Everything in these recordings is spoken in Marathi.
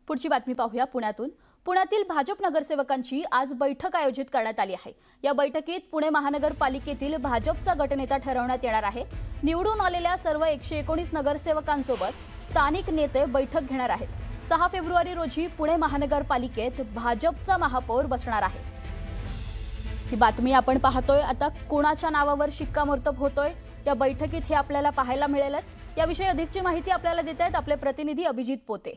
पुढची बातमी पाहूया पुण्यातून। पुण्यातील भाजप नगरसेवकांची आज बैठक आयोजित करण्यात आली आहे। या बैठकीत पुणे महानगरपालिकेतील भाजपचा गटनेता ठरवण्यात येणार आहे। निवडून आलेल्या सर्व 119 नगरसेवकांसोबत स्थानिक नेते बैठक घेणार आहेत। 6 फेब्रुवारी रोजी पुणे महानगरपालिकेत भाजपचा महापौर बसणार आहे। ही बातमी आपण पाहतोय। आता कोणाच्या नावावर शिक्कामोर्तब होतोय या बैठकीत हे आपल्याला पाहायला मिळेलच। याविषयी अधिकची माहिती आपल्याला देत आहेत आपले प्रतिनिधी अभिजित पोते।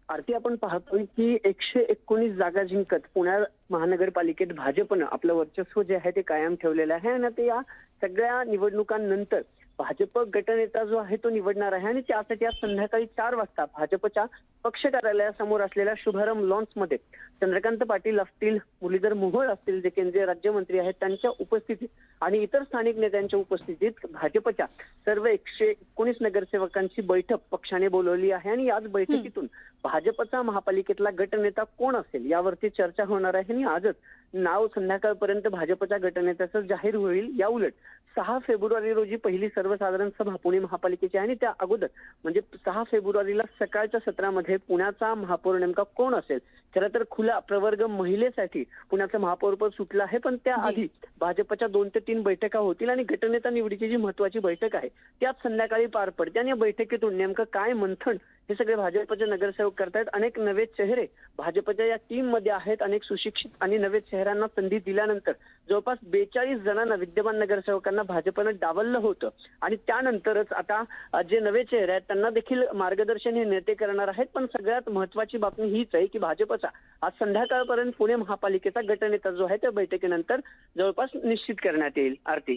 आरती, आपण पाहतोय की 119 जागा जिंकत पुणे महानगरपालिकेत भाजपनं आपलं वर्चस्व जे आहे ते कायम ठेवलेलं आहे आणि आता या सगळ्या निवडणुकांनंतर भाजप गटनेता जो आहे तो निवडणार आहे आणि त्यासाठी आज संध्याकाळी 4 वाजता भाजपच्या पक्ष कार्यालयासमोर असलेल्या शुभारंभ लॉन्समध्ये चंद्रकांत पाटील असतील, मुरलीधर मोहोळ असतील, जे केंद्रीय राज्यमंत्री आहेत, त्यांच्या उपस्थितीत आणि इतर स्थानिक नेत्यांच्या उपस्थितीत भाजपच्या सर्व 119 नगरसेवकांची बैठक पक्षाने बोलवली आहे आणि याच बैठकीतून भाजपचा महापालिकेतला गटनेता कोण असेल यावरती चर्चा होणार आहे आणि आजच नाव संध्याकाळपर्यंत भाजपच्या गटनेत्याचं जाहीर होईल। या उलट 6 फेब्रुवारी रोजी पहिली सर्वसाधारण सभा पुणे महापालिकेची आहे आणि त्या अगोदर म्हणजे 6 फेब्रुवारीला सकाळच्या सत्रामध्ये पुण्याचा महापौर नेमका कोण असेल, खरं तर खुला प्रवर्ग महिलेसाठी पुण्याचं महापौरपद सुटलं आहे, पण त्याआधी भाजपच्या 2 ते 3 बैठका होतील आणि गटनेता निवडीची जी महत्वाची बैठक आहे त्यात संध्याकाळी पार पडते आणि या बैठकीतून नेमकं काय मंथन हे सगळे भाजपचे नगरसेवक करतायत। अनेक नवे चेहरे भाजपच्या या टीम मध्ये आहेत। अनेक सुशिक्षित आणि नवे चेहऱ्यांना संधी दिल्यानंतर जवळपास 42 जणांना विद्यमान नगरसेवकांना भाजपनं डावललं होतं आणि त्यानंतरच आता जे नवे चेहरे आहेत त्यांना देखील मार्गदर्शन हे नेते करणार आहेत। पण सगळ्यात महत्वाची बातमी हीच आहे की भाजपचा आज संध्याकाळपर्यंत पुणे महापालिकेचा गटनेता जो आहे त्या बैठकीनंतर जवळपास निश्चित करण्यात येईल। आरती,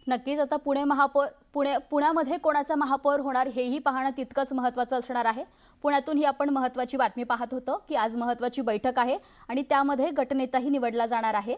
नक्कीच आता पुण्यामध्ये कोणाचा महापौर होणार हेही पाहणं तितकंच महत्त्वाचं असणार आहे। पुण्यातून ही आपण महत्त्वाची बातमी पाहत होतो की आज महत्त्वाची बैठक आहे आणि त्यामध्ये गटनेताही निवडला जाणार आहे।